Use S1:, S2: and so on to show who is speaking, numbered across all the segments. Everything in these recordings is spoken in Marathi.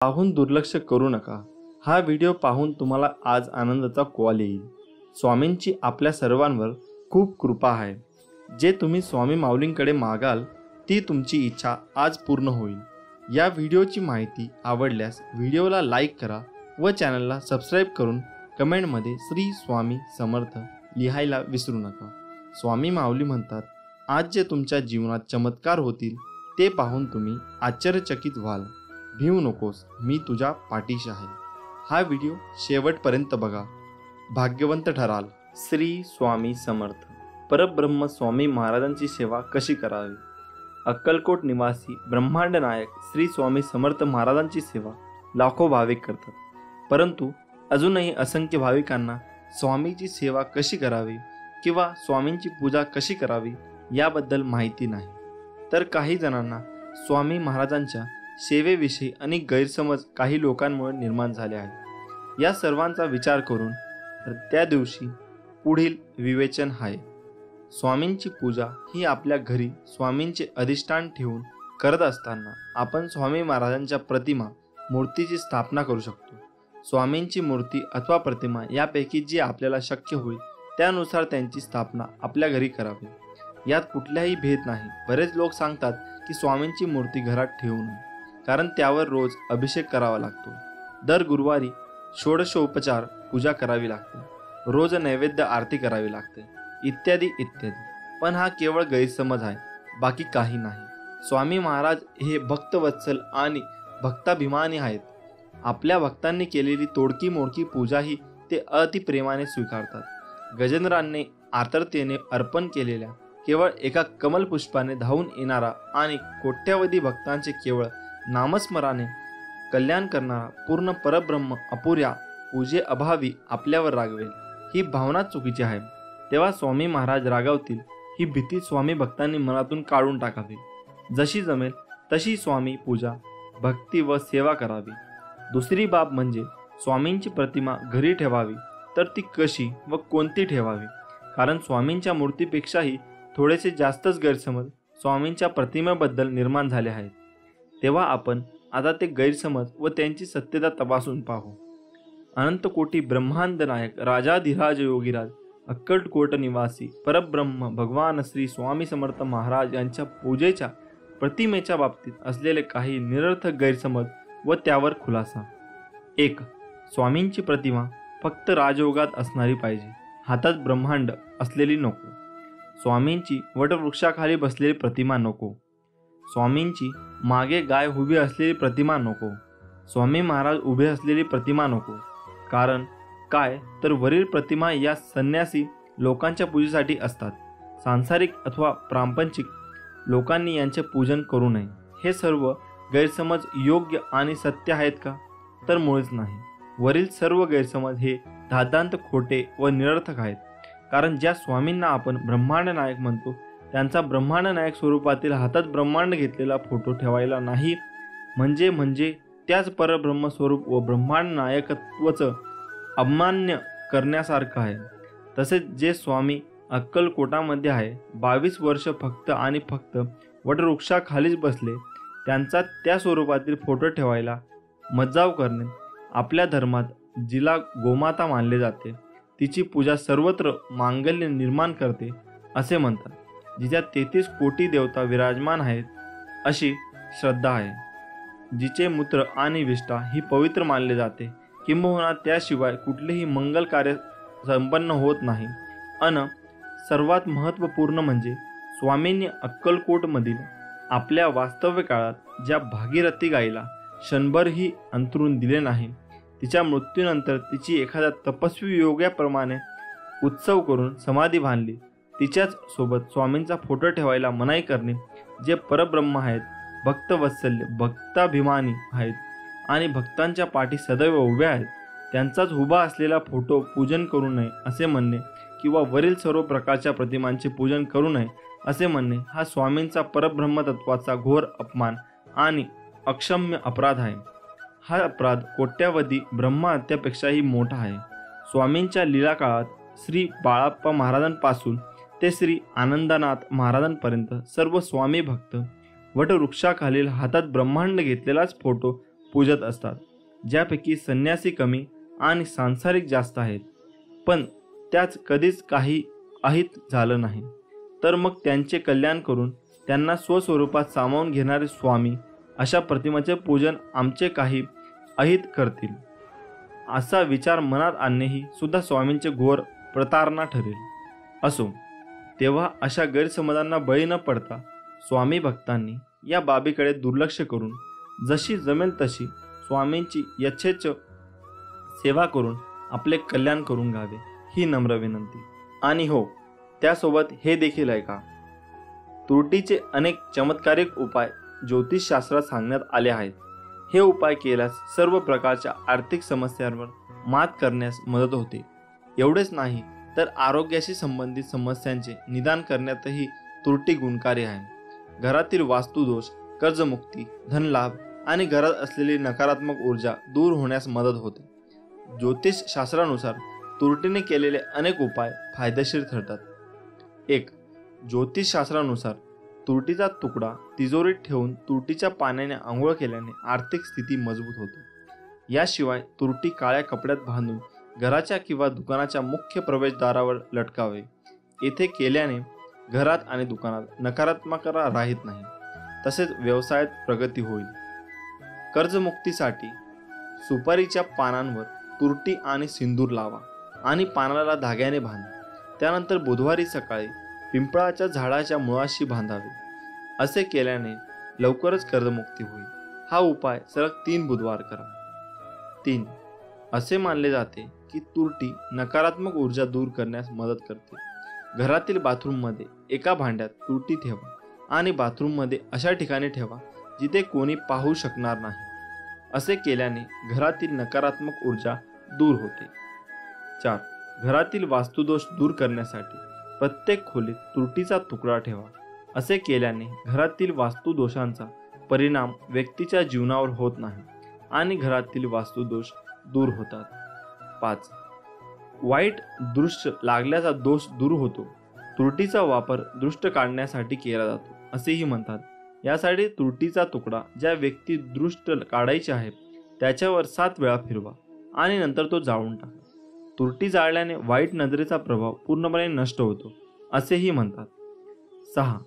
S1: पाहून दुर्लक्ष करू नका। हा व्हिडिओ पाहून तुम्हाला आज आनंदाचा कॉल येईल। स्वामींची आपल्या सर्वांवर खूप कृपा आहे। जे तुम्ही स्वामी माऊलींकडे मागाल ती तुमची इच्छा आज पूर्ण होईल। या व्हिडिओची माहिती आवडल्यास व्हिडिओला लाईक करा व चॅनलला सबस्क्राईब करून कमेंटमध्ये श्री स्वामी समर्थ लिहायला विसरू नका। स्वामी माऊली म्हणतात, आज जे तुमच्या जीवनात चमत्कार होतील ते पाहून तुम्ही आश्चर्यचकित व्हाल। भिवू नकोस, मी तुझ्या पाठीशी आहे। हा व्हिडिओ शेवटपर्यंत बघा, भाग्यवंत ठराल। श्री स्वामी समर्थ। परब्रह्म स्वामी महाराजांची सेवा कशी करावी? अक्कलकोट निवासी ब्रह्मांड नायक श्री स्वामी समर्थ महाराजांची सेवा लाखो भाविक करतात, परंतु अजूनही असंख्य भाविकांना स्वामीची सेवा कशी करावी किंवा स्वामींची पूजा कशी करावी याबद्दल माहिती नाही। तर काही जणांना स्वामी महाराजांच्या सेवेविषयी अनेक गैरसमज काही लोकांमुळे निर्माण झाले आहेत। या सर्वांचा विचार करून त्या दिवशी पुढील विवेचन आहे। स्वामींची पूजा ही आपल्या घरी स्वामींचे अधिष्ठान ठेवून करत असताना आपण स्वामी महाराजांच्या प्रतिमा मूर्तीची स्थापना करू शकतो। स्वामींची मूर्ती अथवा प्रतिमा यापैकी जी आपल्याला शक्य होईल त्यानुसार त्यांची स्थापना आपल्या घरी करावी। यात कुठलाही भेद नाही। बरेच लोक सांगतात की स्वामींची मूर्ती घरात ठेवू नये, कारण त्यावर रोज अभिषेक करावा लागतो, दर गुरुवारी षोडशोपचार पूजा करावी लागते, रोज नैवेद्य आरती करावी लागते, इत्यादी इत्यादी। पण हा केवळ गैरसमज आहे, बाकी काही नाही। स्वामी महाराज हे भक्तवत्सल आणि भक्ताभिमानी आहेत। आपल्या भक्तांनी केलेली तोडकी मोडकी पूजाही ते अतिप्रेमाने स्वीकारतात। गजेंद्रांनी आर्ततेने अर्पण केलेल्या केवळ एका कमलपुष्पाने धावून येणारा आणि कोट्यावधी भक्तांचे केवळ नामस्मराने कल्याण करणारा पूर्ण परब्रह्म अपुऱ्या पूजेअभावी आपल्यावर रागवेल, ही भावना चुकीची आहे। तेव्हा स्वामी महाराज रागावतील ही भीती स्वामी भक्तांनी मनातून काढून टाकावी। जशी जमेल तशी स्वामी पूजा, भक्ती व सेवा करावी। दुसरी बाब म्हणजे स्वामींची प्रतिमा घरी ठेवावी, तर ती कशी व कोणती ठेवावी? कारण स्वामींच्या मूर्तीपेक्षाही थोडेसे जास्तच गैरसमज स्वामींच्या प्रतिमेबद्दल निर्माण झाले आहेत। तेव्हा आपण आता ते गैरसमज व त्यांची सत्यता तपासून पाहू। अनंतकोटी ब्रह्मांड नायक राजाधिराज योगीराज अक्कलकोट निवासी परब्रह्म भगवान श्री स्वामी समर्थ महाराज यांच्या पूजेच्या प्रतिमेच्या बाबतीत असलेले काही निरर्थक गैरसमज व त्यावर खुलासा। 1. स्वामींची प्रतिमा फक्त राजयोगात असणारी पाहिजे, हातात ब्रह्मांड असलेली नको। स्वामींची वटवृक्षाखाली बसलेली प्रतिमा नको। स्वामींची मागे गाय उभी असलेली प्रतिमा नको। स्वामी महाराज उभे असलेली प्रतिमा नको। कारण काय तर वरील प्रतिमा या संन्यासी लोकांच्या पूजेसाठी असतात। सांसारिक अथवा प्रापंचिक लोकांनी यांचे पूजन करू नये। हे सर्व गैरसमज योग्य आणि सत्य आहेत का? तर मुळीच नाही। वरील सर्व गैरसमज हे धादांत खोटे व निरर्थक आहेत। कारण ज्या स्वामींना आपण ब्रह्मांड नायक म्हणतो त्यांचा ब्रह्मांड नायक स्वरूपातील हातात ब्रह्मांड घेतलेला फोटो ठेवायला नाही, म्हणजे त्याच परब्रह्म स्वरूप व ब्रह्मांड नायकत्वाचं अवमान्य करण्यासारखं आहे। तसेच जे स्वामी अक्कलकोटामध्ये आहे, 22 वर्ष फक्त आणि फक्त वटवृक्षाखालीच बसले, त्यांचा त्या स्वरूपातील फोटो ठेवायला मज्जाव करणे। आपल्या धर्मात जिला गोमाता मानले जाते तिची पूजा सर्वत्र मांगल्य निर्माण करते असे म्हणतात। जिच्या 33 कोटी देवता विराजमान आहेत अशी श्रद्धा आहे। जिचे मूत्र आणि विष्ठा ही पवित्र मानले जाते, किंबहुना त्याशिवाय कुठलेही मंगल कार्य संपन्न होत नाही। सर्वात महत्त्वपूर्ण म्हणजे स्वामींनी अक्कलकोटमधील आपल्या वास्तव्य काळात ज्या भागीरथी गाईला क्षणभरही अंतरून दिले नाही, तिच्या मृत्यूनंतर तिची एखाद्या तपस्वी योग्याप्रमाणे उत्सव करून समाधी बांधली, तिच्याच सोबत स्वामींचा फोटो ठेवायला मनाई करणे। जे परब्रह्म आहेत, भक्तवत्सल्य भक्ताभिमानी आहेत आणि भक्तांच्या पाठी सदैव उभे आहेत, त्यांचाच उभा असलेला फोटो पूजन करू नये असे म्हणणे किंवा वरील सर्व प्रकारच्या प्रतिमांचे पूजन करू नये असे म्हणणे हा स्वामींचा परब्रह्मतत्वाचा घोर अपमान आणि अक्षम्य अपराध आहे। हा अपराध कोट्यावधी ब्रह्महत्यापेक्षाही मोठा आहे। स्वामींच्या लीला काळात श्री बाळाप्पा महाराजांपासून ते श्री आनंदनाथ महाराजांपर्यंत सर्व स्वामी भक्त वटवृक्षाखालील हातात ब्रह्मांड घेतलेलाच फोटो पूजत असतात, ज्यापैकी संन्यासी कमी आणि सांसारिक जास्त आहेत. पण त्याच कधीच काही अहित झालं नाही. तर मग त्यांचे कल्याण करून त्यांना स्वस्वरूपात सामावून घेणारे स्वामी अशा प्रतिमाचे पूजन आमचे काही अहित करतील, असा विचार मनात आणणेही सुद्धा स्वामींचे घोर प्रतारणा ठरेल. असो, तेव्हा अशा गैरसमजांना बळी न पडता स्वामी भक्तांनी या बाबीकडे दुर्लक्ष करून जशी जमेल तशी स्वामींची यथेच्छ सेवा करून आपले कल्याण करून घ्यावे, ही नम्र विनंती. आणि हो, त्यासोबत हे देखील आहे का, त्रुटीचे अनेक चमत्कारिक उपाय ज्योतिषशास्त्रात सांगण्यात आले आहेत. हे उपाय केल्यास सर्व प्रकारच्या आर्थिक समस्यांवर मात करण्यास मदत होते. एवढेच नाही तर आरोग्याशी संबंधित समस्यांचे निदान करण्यातही त्रुटी गुणकारी आहे. घरातील वास्तुदोष, कर्जमुक्ती, धनलाभ आणि घरात असलेली नकारात्मक ऊर्जा दूर होण्यास मदत होते. ज्योतिषशास्त्रानुसार त्रुटीने केलेले अनेक उपाय फायदेशीर ठरतात. 1. ज्योतिषशास्त्रानुसार तुरटीचा तुकडा तिजोरीत ठेवून तुरटीच्या पाण्याने आंघोळ केल्याने आर्थिक स्थिती मजबूत होते. याशिवाय तुरटी काळ्या कपड्यात बांधून घराच्या किंवा दुकानाच्या मुख्य प्रवेशद्वारावर लटकावे. येथे केल्याने घरात आणि दुकानात नकारात्मकता राहत नाही, तसेच व्यवसायात प्रगती होईल. कर्जमुक्तीसाठी सुपारीच्या पानांवर तुरटी आणि सिंदूर लावा आणि पानाला धाग्याने बांधा. त्यानंतर बुधवारी सकाळी पिंपळाच्या झाडाच्या मुळाशी बांधावे. असे केल्याने लवकरच कर्जमुक्ती होईल. हा उपाय सलग 3 बुधवार करा. 3. असे मानले जाते की तुरटी नकारात्मक ऊर्जा दूर करण्यास मदत करते. घरातील बाथरूममध्ये एका भांड्यात तुरटी ठेवा आणि बाथरूममध्ये अशा ठिकाणी ठेवा जिथे कोणी पाहू शकणार नाही. असे केल्याने घरातील नकारात्मक ऊर्जा दूर होते. 4. घरातील वास्तुदोष दूर करण्यासाठी प्रत्येक खोलीत तुरटीचा तुकडा ठेवा. असे केल्याने घरातील वास्तुदोषांचा परिणाम व्यक्तीच्या जीवनावर होत नाही आणि घरातील वास्तुदोष दूर होतात. 5. वाईट दृष्ट लागल्याचा दोष दूर होतो. तुरटीचा वापर दृष्ट काढण्यासाठी केला जातो असेही म्हणतात. यासाठी तुरटीचा तुकडा ज्या व्यक्ती दृष्ट काढायची आहे त्याच्यावर 7 वेळा फिरवा आणि नंतर तो जाळून टाका. तुरटी जाळल्याने वाईट नजरेचा प्रभाव पूर्णपणे नष्ट होतो असेही म्हणतात. 6.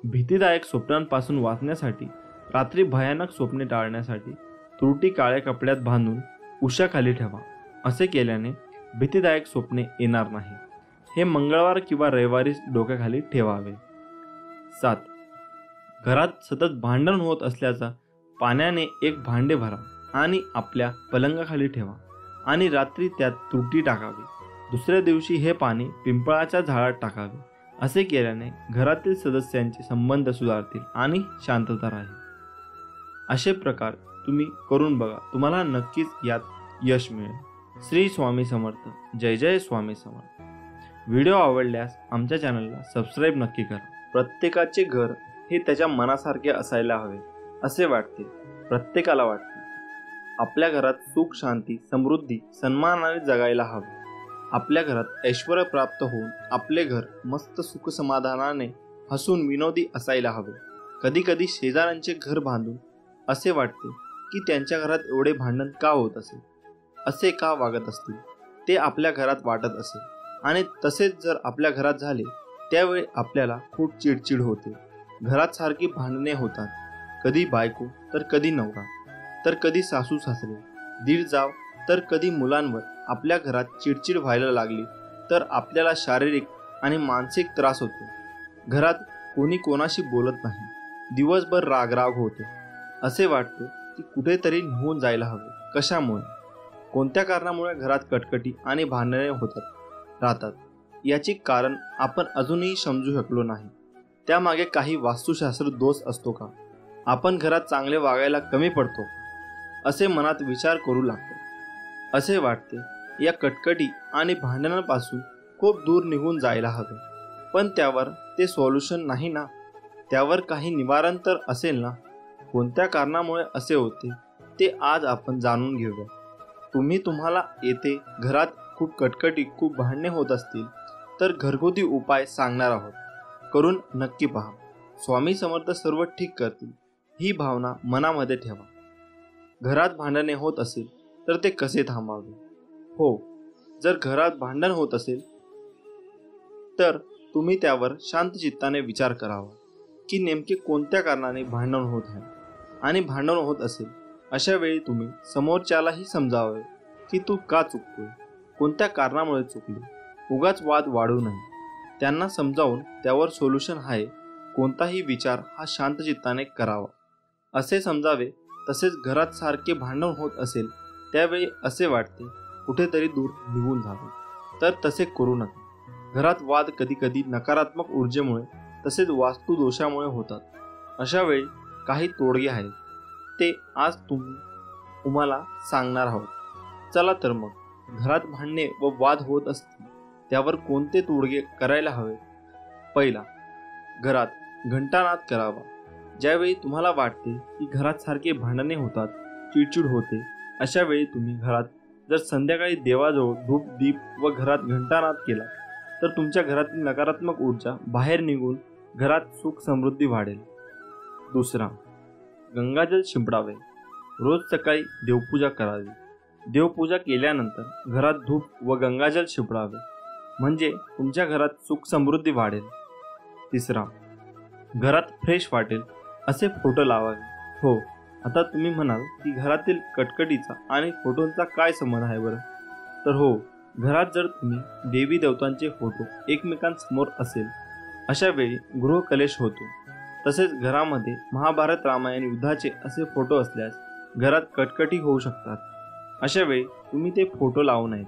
S1: भीतीदायक स्वप्नांपासून वाचण्यासाठी रात्री भयानक स्वप्ने टाळण्यासाठी तुरटी काळ्या कपड्यात बांधून उशाखाली ठेवा. असे केल्याने भीतीदायक स्वप्ने येणार नाही. हे मंगळवार किंवा रविवारी डोक्याखाली ठेवावे. 7. घरात सतत भांडण होत असल्याचा पाण्याने एक भांडे भरा आणि आपल्या पलंगाखाली ठेवा आणि रात्री त्यात तुरटी टाकावी. दुसऱ्या दिवशी हे पाणी पिंपळाच्या झाडात टाकावे. असे केल्याने घरातील सदस्यांचे संबंध सुधारतील आणि शांतता राहील. असे प्रकार तुम्ही करून बघा, तुम्हाला नक्कीच यात यश मिळेल. श्री स्वामी समर्थ. जय जय स्वामी समर्थ. व्हिडिओ आवडल्यास आमच्या चॅनलला सबस्क्राईब नक्की करा. प्रत्येकाचे घर हे त्याच्या मनासारखे असायला हवे असे वाटते. प्रत्येकाला वाटते आपल्या घरात सुख, शांती, समृद्धी, सन्मानाने जगायला हवे. आपल्या घरात ऐश्वर्य प्राप्त होऊन आपले घर मस्त सुख समाधानाने हसून विनोदी असायला हवे. कधी कधी शेजाऱ्यांचे घर बांधून असे वाटते की त्यांच्या घरात एवढे भांडण का होत असेल, असे का वागत असतील, ते आपल्या घरात वाटत असेल. आणि तसेच जर आपल्या घरात झाले त्यावेळी आपल्याला खूप चिडचिड होते. घरात सारखी भांडणे होतात. कधी बायको तर कधी नवरा, तर कधी सासू सासरे, दीर जाव, तर कधी मुलांवर आपल्या घरात चिडचिड व्हायला लागली तर आपल्याला शारीरिक आणि मानसिक त्रास होतो. घरात कोणी कोणाशी बोलत नाही. दिवसभर रागराग होते. असे वाटते की कुठेतरी निघून जायला हवे. कशामुळे, कोणत्या कारणामुळे घरात कटकटी आणि भांडणे होतात राहतात याची कारण आपण अजूनही समजू शकलो नाही. त्यामागे काही वास्तुशास्त्र दोष असतो का? आपण घरात चांगले वागायला कमी पडतो असे मनात विचार करू लागतो. असे वाटते या कटकटी आणि भांडणांपासून खूप दूर निघून जायला हवे. पण त्यावर ते सोल्युशन नाही ना, त्यावर काही निवारण तर असेल ना. कोणत्या कारणामुळे असे होते ते आज आपण जाणून घेऊया. तुम्हाला येथे घरात खूप कटकटी, खूप भांडणे होत असतील तर घरगुती उपाय सांगणार आहोत. करून नक्की पहा. स्वामी समर्थ सर्व ठीक करतील ही भावना मनामध्ये ठेवा. घरात भांडणे होत असेल तर ते कसे थांबावे? हो, जर घरात भांडण होत असेल तर तुम्ही त्यावर शांत चित्ताने विचार करावा की नेमके कोणत्या कारणाने भांडण होत आहे. आणि भांडण होत असेल अशा वेळी तुम्ही समोरच्यालाही समजावे की तू का चुकतोय, कोणत्या कारणामुळे चुकली. उगाच वाद वाढू नये. त्यांना समजावून त्यावर सोल्युशन आहे कोणताही विचार हा शांत चित्ताने करावा असे समजावे. तसेच घरात सारखे भांडण होत असेल त्यावेळी असे वाटते कुठेतरी दूर निघून जावे, तर तसे करू नका. घरात वाद कधीकधी नकारात्मक ऊर्जेमुळे तसेच वास्तुदोषामुळे होतात. अशा वेळी काही तोडगे आहेत, ते आज तुम्हाला सांगणार आहोत. चला तर मग घरात भांडणे व वाद होत असतील त्यावर कोणते तोडगे करायला हवे. पहिला, घरात घंटानाद करावा. ज्यावेळी तुम्हाला वाटते की घरात सारखे भांडणे होतात, चिडचिड होते, अशा वेळी तुम्ही घरात जर संध्याकाळी देवाजवळ धूप दीप व घरात घंटानाद केला तर तुमच्या घरातील नकारात्मक ऊर्जा बाहेर निघून घरात सुख समृद्धी वाढेल. दुसरा, गंगाजल शिंपडावे. रोज सकाळी देवपूजा करावी. देवपूजा केल्यानंतर घरात धूप व गंगाजल शिंपडावे, म्हणजे तुमच्या घरात सुख समृद्धी वाढेल. तिसरा, घरात फ्रेश वाटेल असे फोटो लावावे. हो, आता तुम्ही म्हणाल की घरातील कटकटीचा आणि फोटोंचा काय संबंध आहे बरं? तर हो, घरात जर तुम्ही देवी देवतांचे फोटो एकमेकांसमोर असेल अशा वेळी गृहकलेश होतो. तसेच घरामध्ये महाभारत रामायण युद्धाचे असे फोटो असल्यास घरात कटकटी होऊ शकतात. अशा वेळी तुम्ही ते फोटो लावू नयेत.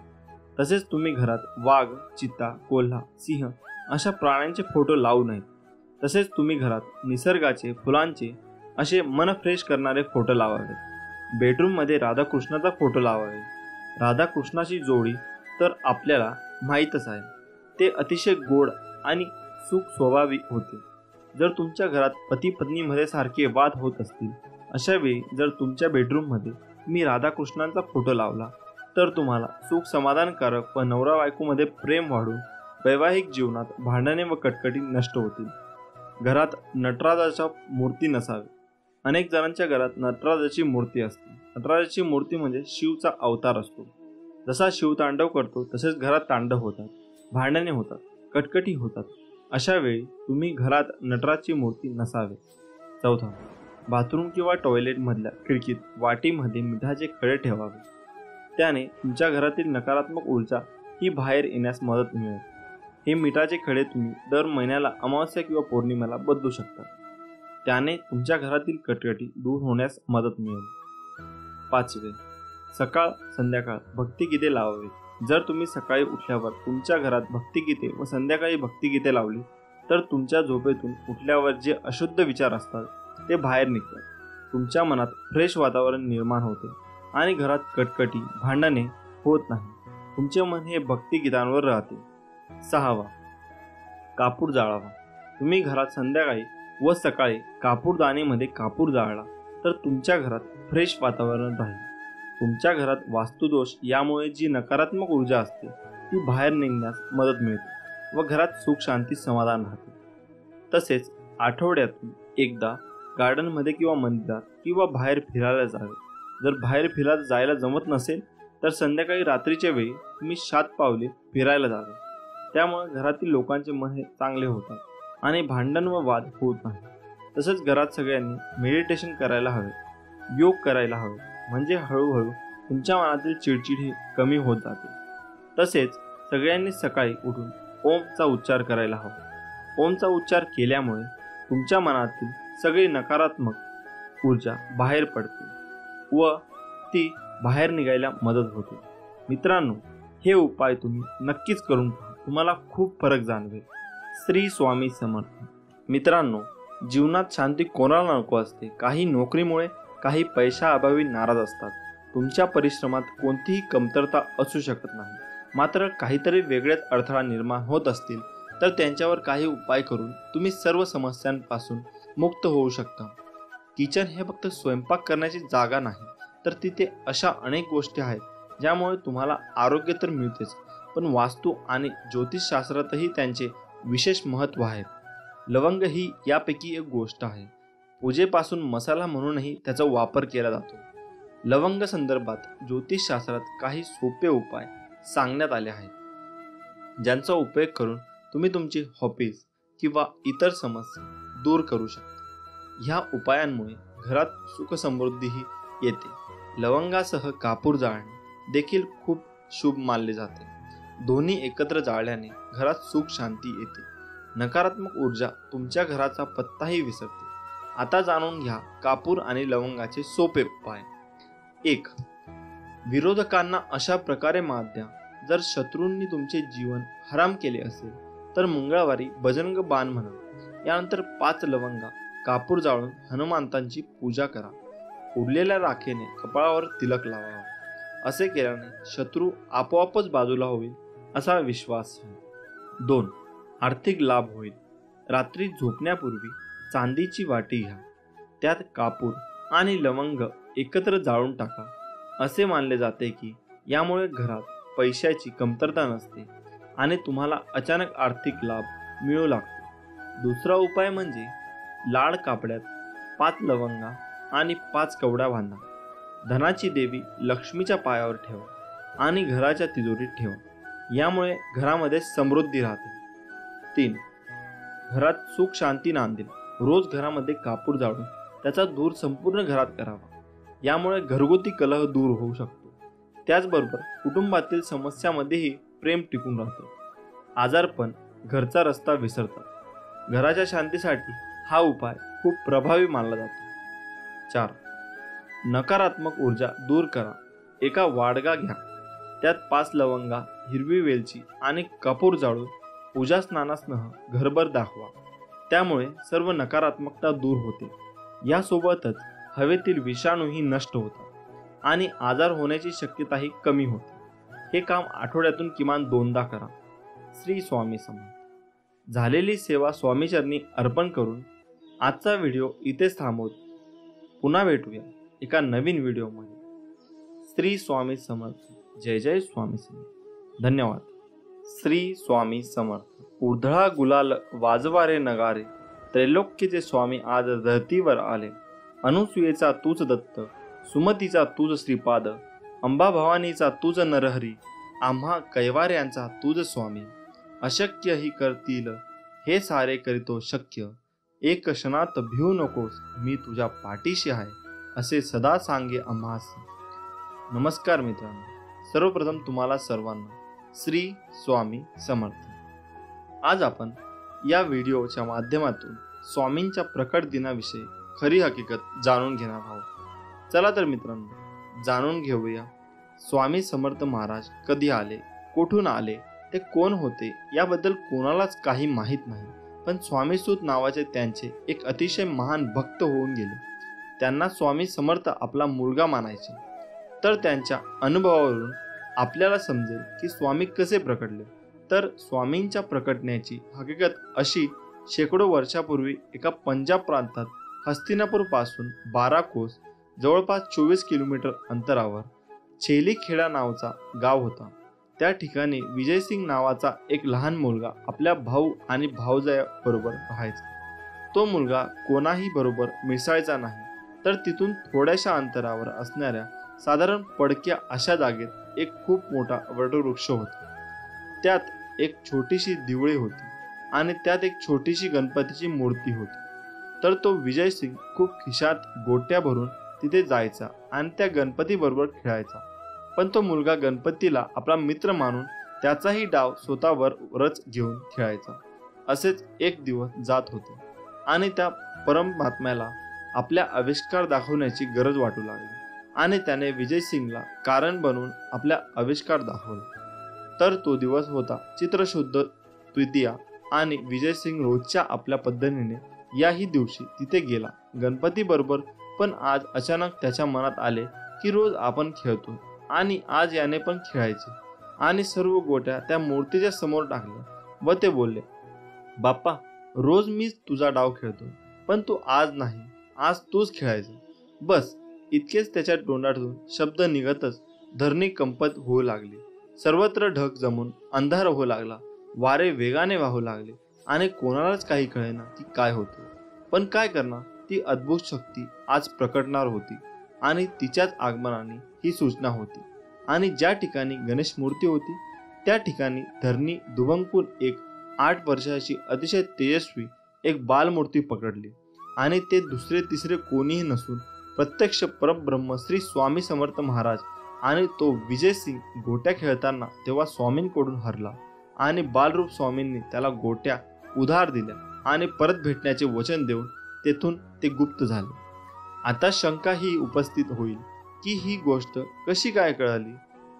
S1: तसेच तुम्ही घरात वाघ, चित्ता, कोल्हा, सिंह अशा प्राण्यांचे फोटो लावू नयेत. तसेच तुम्ही घरात निसर्गाचे, फुलांचे असे मन फ्रेश करणारे फोटो लावावे. बेडरूममध्ये राधाकृष्णाचा फोटो लावावे. राधाकृष्णाची जोडी तर आपल्याला माहीतच आहे, ते अतिशय गोड आणि सुख स्वभावी होते. जर तुमच्या घरात पती पत्नीमध्ये सारखे वाद होत असतील अशा वेळी जर तुमच्या बेडरूममध्ये मी राधाकृष्णांचा फोटो लावला तर तुम्हाला सुख समाधानकारक व नवरा बायकोमध्ये प्रेम वाढून वैवाहिक जीवनात भांडणे व कटकटी नष्ट होतील. घरात नटराजाच्या मूर्ती नसावी. अनेक जणांच्या घरात नटराजाची मूर्ती असते. नटराजाची मूर्ती म्हणजे शिवचा अवतार असतो. जसा शिव तांडव करतो तसेच घरात तांडव होतात, भांडणे होतात, कटकटी होतात. अशा वेळी तुम्ही घरात नटराजची मूर्ती नसावे. चौथा, बाथरूम किंवा टॉयलेटमधल्या खिडकीत वाटीमध्ये मिठाचे खडे ठेवावे. त्याने तुमच्या घरातील नकारात्मक ऊर्जा ही बाहेर येण्यास मदत मिळेल. हे मिठाचे खडे तुम्ही दर महिन्याला अमावस्या किंवा पौर्णिमेला बदलू शकता. त्याने तुमच्या घरातील कटकटी दूर होण्यास मदत मिळेल. पाचवे, सकाळ संध्याकाळ भक्तिगीते लावावी. जर तुम्ही सकाळी उठल्यावर तुमच्या घरात भक्तिगीते व संध्याकाळी भक्तिगीते लावली तर तुमच्या झोपेतून उठल्यावर जे अशुद्ध विचार असतात ते बाहेर निघतात. तुमच्या मनात फ्रेश वातावरण निर्माण होते आणि घरात कटकटी, भांडणे होत नाही. तुमचे मन हे भक्तिगीतांवर राहते. सहावा, कापूर जाळावा. तुम्ही घरात संध्याकाळी व सकाळी कापूरदानीमध्ये कापूर जाळला तर तुमच्या घरात फ्रेश वातावरण राहील. तुमच्या घरात वास्तुदोष यामुळे जी नकारात्मक ऊर्जा असते ती बाहेर निघण्यास मदत मिळते व घरात सुख शांती समाधान राहते. तसेच आठवड्यातून एकदा गार्डनमध्ये किंवा मंदिरात किंवा बाहेर फिरायला जावे. जर बाहेर फिरायला जायला जमत नसेल तर संध्याकाळी रात्रीच्या वेळी तुम्ही 7 पावले फिरायला जावे. त्यामुळे घरातील लोकांचे मन हे चांगले होतात आणि भांडण व वाद होत नाही. तसेच घरात सगळ्यांनी मेडिटेशन करायला हवे, योग करायला हवे, म्हणजे हळूहळू तुमच्या मनातील चिडचिड ही कमी होत जाते. तसेच सगळ्यांनी सकाळी उठून ओमचा उच्चार करायला हवा. ओमचा उच्चार केल्यामुळे तुमच्या मनातील सगळी नकारात्मक ऊर्जा बाहेर पडते व ती बाहेर निघायला मदत होते. मित्रांनो, हे उपाय तुम्ही नक्कीच करून पहा, तुम्हाला खूप फरक जाणवेल. श्री स्वामी समर्थ. मित्रांनो, जीवनात शांती कोणाला नको असते. काही नोकरीमुळे, काही पैशाअभावी नाराज असतात. तुमच्या परिश्रमात कोणतीही कमतरता असू शकत नाही. मात्र काहीतरी वेगळेच अडथळा निर्माण होत असतील तर त्यांच्यावर काही उपाय करून तुम्ही सर्व समस्यांपासून मुक्त होऊ शकता. किचन हे फक्त स्वयंपाक करण्याची जागा नाही, तर तिथे अशा अनेक गोष्टी आहेत ज्यामुळे तुम्हाला आरोग्य तर मिळतेच, पण वास्तू आणि ज्योतिषशास्त्रातही त्यांचे विशेष महत्त्व आहे. लवंग ही यापैकी एक गोष्ट आहे. पूजेपासून मसाला म्हणूनही त्याचा वापर केला जातो. लवंग संदर्भात ज्योतिषशास्त्रात काही सोपे उपाय सांगण्यात आले आहेत, ज्यांचा उपयोग करून तुम्ही तुमची हॉबीज किंवा इतर समस्या दूर करू शकता. ह्या उपायांमुळे घरात सुख समृद्धीही येते. लवंगासह कापूर जाळणे देखील खूप शुभ मानले जाते. दोन्ही एकत्र जाळल्याने घरात सुख शांती येते. नकारात्मक ऊर्जा तुमच्या घराचा पत्ताही विसरते. आता जाणून घ्या कापूर आणि लवंगाचे सोपे उपाय. 1. विरोधकांना अशा प्रकारे मात द्या. जर शत्रूंनी तुमचे जीवन हराम केले असेल तर मंगळवारी बजरंग बाण म्हणा. यानंतर 5 लवंगा कापूर जाळून हनुमंतांची पूजा करा. उरलेल्या राखेने कपाळावर तिलक लावावा. असे केल्याने शत्रू आपोआपच बाजूला होईल असा विश्वास आहे. 2. आर्थिक लाभ होईल. रात्री झोपण्यापूर्वी चांदीची वाटी घ्या. त्यात कापूर आणि लवंग एकत्र जाळून टाका. असे मानले जाते की यामुळे घरात पैशाची कमतरता नसते आणि तुम्हाला अचानक आर्थिक लाभ मिळू लागतो. दुसरा उपाय म्हणजे लाड कापड्यात 5 लवंगा आणि 5 कवड्या बांधा. धनाची देवी लक्ष्मीच्या पायावर ठेवा आणि घराच्या तिजोरीत ठेवा. यामुळे घरामध्ये समृद्धी राहते. 3. घरात सुख शांती नांदेल. रोज घरामध्ये कापूर जाळून त्याचा धूर संपूर्ण घरात करावा. यामुळे घरगुती कलह दूर होऊ शकतो. त्याचबरोबर कुटुंबातील समस्यामध्येही प्रेम टिकून राहते. आजारपण घरचा रस्ता विसरतात. घराच्या शांतीसाठी हा उपाय खूप प्रभावी मानला जातो. 4. नकारात्मक ऊर्जा दूर करा. एका वाडगा घ्या. त्यात 5 लवंगा, हिरवी वेलची आणि कापूर जाळून पूजा स्नानासह घरभर दाखवा. त्यामुळे सर्व नकारात्मकता दूर होते. यासोबतच हवेतील विषाणूही नष्ट होतात आणि आजार होण्याची शक्यताही कमी होते. हे काम आठवड्यातून किमान 2दा करा. श्री स्वामी समर्थ. झालेली सेवा स्वामीचरणी अर्पण करून आजचा व्हिडिओ इथेच थांबवतो. पुन्हा भेटूया एका नवीन व्हिडिओमध्ये. श्री स्वामी समर्थ. जय जय स्वामी समर्थ. धन्यवाद. श्री स्वामी समर्थ. उधळा गुलाल वाजवारे नगारे. त्रैलोक्याचे स्वामी आज धरतीवर आले. अनुसुयेचा तूच दत्त, सुमतीचा तूच श्रीपाद, अंबा भवानीचा तूच नरहरी, आम्हा कैवाऱ्यांचा तूच स्वामी. अशक्य ही करतील हे सारे करीतो शक्य. एक क्षणात भिवू नकोस, मी तुझ्या पाठीशी आहे, असे सदा सांगे आम्हास. नमस्कार मित्रांनो. सर्वप्रथम तुम्हाला सर्वांना श्री स्वामी समर्थ. आज आपण या व्हिडिओच्या माध्यमातून स्वामींच्या प्रकट दिनाविषयी खरी हकीकत जाणून घेणार आहोत. चला तर मित्रांनो, जाणून घेऊया स्वामी समर्थ महाराज कधी आले, कुठून आले, ते कोण होते याबद्दल कोणालाच काही माहीत नाही. पण स्वामीसूत नावाचे त्यांचे एक अतिशय महान भक्त होऊन गेले. त्यांना स्वामी समर्थ आपला मुलगा मानायचे. तर त्यांच्या अनुभवावरून आपल्याला समजेल की स्वामी कसे प्रकटले. तर स्वामींच्या प्रकटण्याची हकीकत अशी, शेकडो वर्षापूर्वी एका पंजाब प्रांतात हस्तिनापूर पासून 12 कोस जवळपास 24 किलोमीटर अंतरावर छेलीखेडा नावाचा गाव होता. त्या ठिकाणी विजयसिंग नावाचा एक लहान मुलगा आपल्या भाऊ आणि भावजायाबरोबर राहायचा. तो मुलगा कोणाही बरोबर मिसळायचा नाही. तर तिथून थोड्याशा अंतरावर असणाऱ्या साधारण पडक्या अशा जागेत एक खूप मोठा वटवृक्ष होता. त्यात एक छोटीशी दिवळी होती आणि त्यात एक छोटीशी गणपतीची मूर्ती होती. तर तो विजयसिंग खूप खिशात गोट्या भरून तिथे जायचा आणि त्या गणपती बरोबर खेळायचा. पण तो मुलगा गणपतीला आपला मित्र मानून त्याचाही डाव स्वतःवरच घेऊन खेळायचा. असेच एक दिवस जात होते आणि त्या परमात्म्याला आपल्या आविष्कार दाखवण्याची गरज वाटू लागली आणि त्याने विजयसिंगला कारण बनवून आपला आविष्कार दाखवला. तर तो दिवस होता चित्रशुद्ध तृतीया आणि विजयसिंग रोजच्या आपल्या पद्धतीने याही दिवशी तिथे गेला गणपती बरोबर. पण आज अचानक त्याच्या मनात आले की रोज आपण खेळतो आणि आज याने पण खेळायचे आणि सर्व गोट्या त्या मूर्तीच्या समोर टाकल्या व ते बोलले, बाप्पा रोज मीच तुझा डाव खेळतो पण तू आज नाही, आज तूच खेळायचं. बस इतकेच त्याच्या तोंडातून शब्द निघतच धरणी कंपत होऊ लागली. सर्वत्र ढग जमून अंधार होऊ लागला. वारे वेगाने वाहू लागले आणि कोणालाच काही कळेना की काय होते. पण काय करणार, ती अद्भुत शक्ती आज प्रकटणार होती. आणि तिच्याच आगमनाने ही सूचना होती. आणि ज्या ठिकाणी गणेश मूर्ती होती त्या ठिकाणी धरणी दुभंगून एक 8 वर्षाची अतिशय तेजस्वी एक बालमूर्ती पकडली. आणि ते दुसरे तिसरे कोणीही नसून प्रत्यक्ष परब्रह्म श्री स्वामी समर्थ महाराज. आणि तो विजयसिंग गोट्या खेळताना तेव्हा स्वामींकडून हरला आणि बालरूप स्वामींनी त्याला गोट्या उधार दिल्या आणि परत भेटण्याचे वचन देऊन तेथून ते गुप्त झाले. आता शंका ही उपस्थित होईल की ही गोष्ट कशी काय कळाली,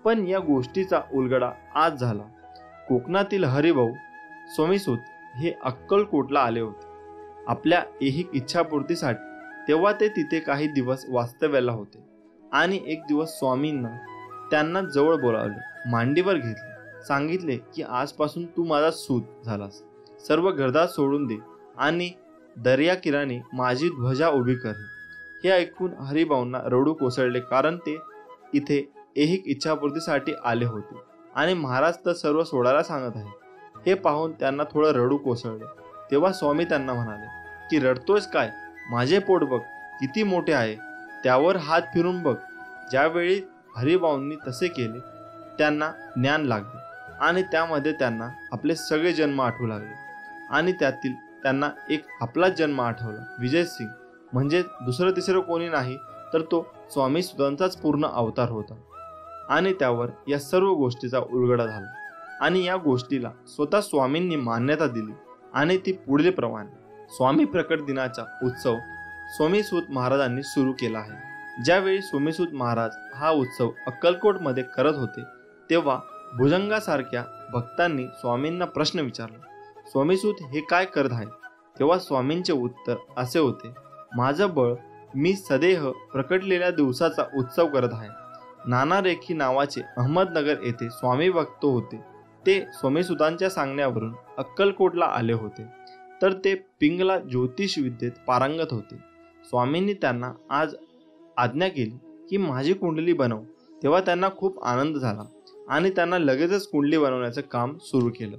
S1: पण या गोष्टीचा उलगडा आज झाला. कोकणातील हरिभाऊ स्वामीसूत हे अक्कलकोटला आले होते आपल्या ऐहिक इच्छापूर्तीसाठी. तेव्हा ते तिथे काही दिवस वास्तव्याला होते आणि एक दिवस स्वामींना त्यांना जवळ बोलावले, मांडीवर घेतले, सांगितले की आजपासून तू माझा सूत झालास. सर्व घरदार सोडून दे आणि दर्याकिनारी माझी ध्वजा उभी कर. हे ऐकून हरिभाऊंना रडू कोसळले, कारण ते इथे ऐहिक इच्छापूर्तीसाठी आले होते आणि महाराज तर सर्व सोडायला सांगत आहे. हे पाहून त्यांना थोडं रडू कोसळले. तेव्हा स्वामी त्यांना म्हणाले की रडतोयस काय, माझे पोट बघ किती मोठे आहे, त्यावर हात फिरून बघ. ज्यावेळी हरिभाऊंनी तसे केले त्यांना ज्ञान लागले आणि त्यामध्ये त्यांना आपले सगळे जन्म आठवू लागले. आणि त्यातील त्यांना एक आपलाच जन्म आठवला, विजयसिंग, म्हणजे दुसरं तिसरं कोणी नाही तर तो स्वामी सुतांचाच पूर्ण अवतार होता. आणि त्यावर या सर्व गोष्टीचा उलगडा झाला आणि या गोष्टीला स्वतः स्वामींनी मान्यता दिली. आणि ती पुढील प्रमाणे, स्वामी प्रकट दिनाचा उत्सव स्वामीसूत महाराजांनी सुरू केला आहे. ज्यावेळी स्वामीसूत महाराज हा उत्सव अक्कलकोटमध्ये करत होते तेव्हा भुजंगासारख्या भक्तांनी स्वामींना प्रश्न विचारला, स्वामीसूत हे काय करत आहे. तेव्हा स्वामींचे उत्तर असे होते, माझं बळ मी सदेह प्रकटलेल्या दिवसाचा उत्सव करत आहे. नाना रेखी नावाचे अहमदनगर येथे स्वामी भक्त होते. ते स्वामीसुतांच्या सांगण्यावरून अक्कलकोटला आले होते. तर ते पिंगला ज्योतिष विद्येत पारंगत होते. स्वामींनी त्यांना आज आज्ञा केली की माझी कुंडली बनव. तेव्हा त्यांना खूप आनंद झाला आणि त्यांना लगेचच कुंडली बनवण्याचं काम सुरू केलं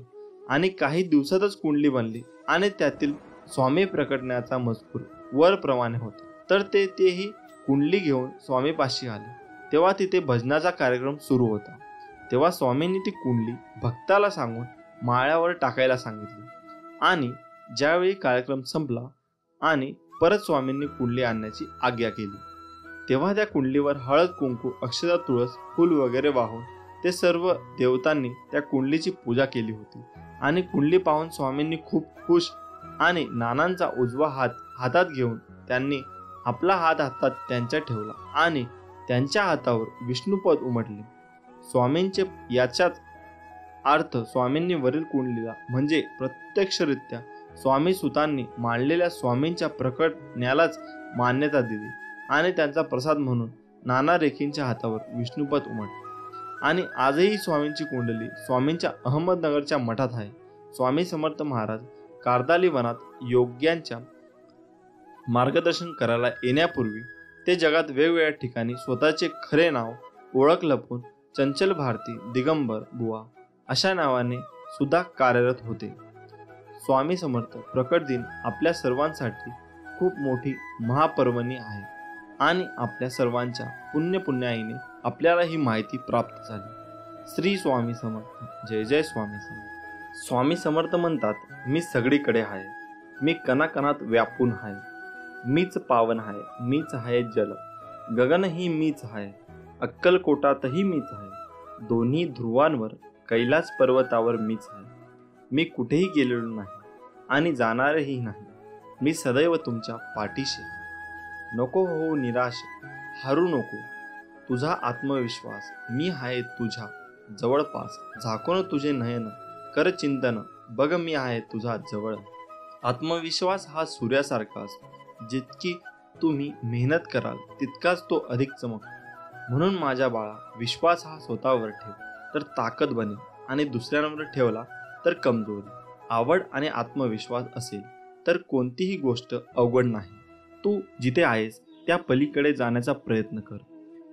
S1: आणि काही दिवसातच कुंडली बनली. आणि त्यातील स्वामी प्रकटण्याचा मजकूर वरप्रमाणे होता. तर तेही कुंडली घेऊन स्वामीपाशी आले. तेव्हा तिथे भजनाचा कार्यक्रम सुरू होता. तेव्हा स्वामींनी ती कुंडली भक्ताला सांगून माळ्यावर टाकायला सांगितली. आणि ज्यावेळी कार्यक्रम संपला आणि परत स्वामींनी कुंडली आणण्याची आज्ञा केली तेव्हा त्या कुंडलीवर हळद कुंकू अक्षता तुळस फूल वगैरे वाहून ते सर्व देवतांनी त्या कुंडलीची पूजा केली होती. आणि कुंडली पाहून स्वामींनी खूप खुश आणि नानांचा उजवा हात हातात घेऊन त्यांनी आपला हात हातात त्यांच्या ठेवला आणि त्यांच्या हातावर विष्णुपद उमटले. स्वामींचे याचाच अर्थ स्वामींनी वरील कुंडलीला म्हणजे प्रत्यक्षरित्या स्वामी सुतांनी मांडलेल्या स्वामींच्या प्रकटण्यालाच मान्यता दिली आणि त्यांचा प्रसाद म्हणून नाना रेखींच्या हातावर विष्णुपद उमटले. आणि आजही स्वामींची कुंडली स्वामींच्या अहमदनगरच्या मठात आहे. स्वामी समर्थ महाराज कार्दाली वनात योग्यांच्या मार्गदर्शन करायला येण्यापूर्वी ते जगात वेगवेगळ्या ठिकाणी स्वतःचे खरे नाव ओळख लपवून चंचल भारती, दिगंबर बुवा अशा नावाने सुद्धा कार्यरत होते. स्वामी समर्थ प्रकट दिन आपल्या सर्वांसाठी खूप मोठी महापर्वणी आहे आणि आपल्या सर्वांच्या पुण्याईने आपल्याला ही माहिती प्राप्त झाली. श्री स्वामी समर्थ. जय जय स्वामी समर्थ. स्वामी समर्थ म्हणतात, मी सगळीकडे आहे, मी कणाकणात व्यापून आहे, मीच पावन आहे, मीच आहे जल, गगनही मीच आहे, अक्कलकोटातही मीच आहे, दोन्ही ध्रुवांवर कैलास पर्वतावर मीच आहे. मी कुठेही गेलेलो नाही आणि जाणारही नाही. मी सदैव तुमच्या पाठीशी आहे. नको हो निराश, हरू नको. तुझा आत्मविश्वास, मी आहे तुझ्या जवळपास. झाकून तुझे नयन, कर चिंतन, बघ मी आहे तुझा जवळ. आत्मविश्वास हा सूर्यासारखा असतो. जितकी तुम्ही मेहनत कराल तितकाच तो अधिक चमक. म्हणून माझ्या बाळा, विश्वास हा स्वतःवर ठेव तर ताकद बनेल आणि दुसऱ्यांवर ठेवला तर कमजोरी. आवड आणि आत्मविश्वास असेल तर कोणतीही गोष्ट अवघड नाही. तू जिथे आहेस त्या पलीकडे जाण्याचा प्रयत्न कर.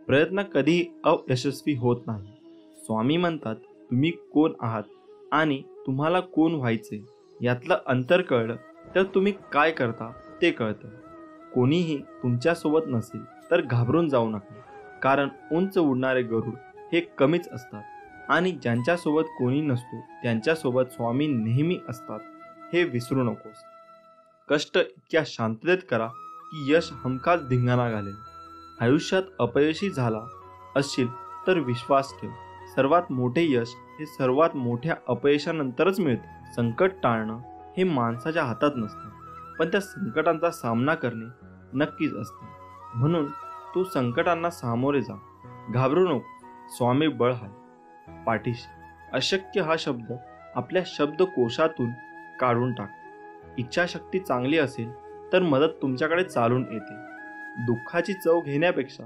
S1: प्रयत्न कधीही अयशस्वी होत नाही. स्वामी म्हणतात, तुम्ही कोण आहात आणि तुम्हाला कोण व्हायचे यातलं अंतर कळलं तर तुम्ही काय करता ते कळतं. कोणीही तुमच्यासोबत नसेल तर घाबरून जाऊ नका, कारण उंच उडणारे गरुड हे कमीच असतात आणि ज्यांच्यासोबत कोणी नसतो त्यांच्यासोबत स्वामी नेहमी असतात हे विसरू नकोस. कष्ट इतक्या शांततेत करा की यश हमखास धिंगाणा घालेल. आयुष्यात अपयशी झाला असशील तर विश्वास ठेव, सर्वात मोठे यश हे सर्वात मोठ्या अपयशानंतरच मिळते. संकट टाळणं हे माणसाच्या हातात नसतं, पण त्या संकटांचा सामना करणे नक्कीच असते. म्हणून तू संकटांना सामोरे जा, घाबरू नको. स्वामी बळ आहे पाठीशी. अशक्य हा शब्द आपल्या शब्दकोशातून काढून टाक. इच्छाशक्ती चांगली असेल तर मदत तुमच्याकडे चालून येते. दुःखाची चव घेण्यापेक्षा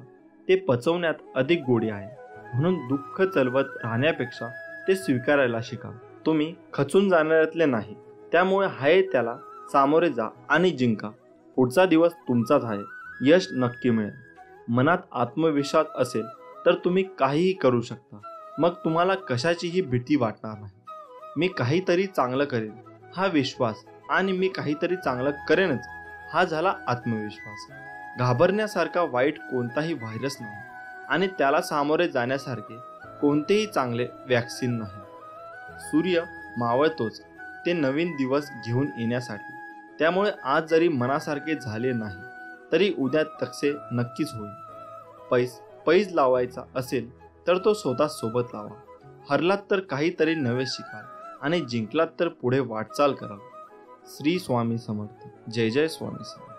S1: ते पचवण्यात अधिक गोडी आहे. म्हणून दुःख चलवत राहण्यापेक्षा ते स्वीकारायला शिका. तुम्ही खचून जाणाऱ्यातले नाही, त्यामुळे आहे त्याला सामोरे जा आणि जिंका. पुढचा दिवस तुमचाच आहे, यश नक्की मिळेल. मनात आत्मविश्वास असेल तर तुम्ही काहीही करू शकता. मग तुम्हाला कशाचीही भीती वाटणार नाही. मी काहीतरी चांगलं करेन हा विश्वास आणि मी काहीतरी चांगलं करेनच हा झाला आत्मविश्वास. घाबरण्यासारखा वाईट कोणताही व्हायरस नाही आणि त्याला सामोरे जाण्यासारखे कोणतेही चांगले वॅक्सिन नाही. सूर्य मावळतोच ते नवीन दिवस घेऊन येण्यासाठी. त्यामुळे आज जरी मनासारखे झाले नाही तरी उद्या तसे नक्कीच होईल. पैज लावायचा असेल तर तो स्वतः सोबत लावा. हरलात तर काहीतरी नवे शिकाल आणि जिंकलात तर पुढे वाटचाल कराल. श्री स्वामी समर्थ. जय जय स्वामी समर्थ.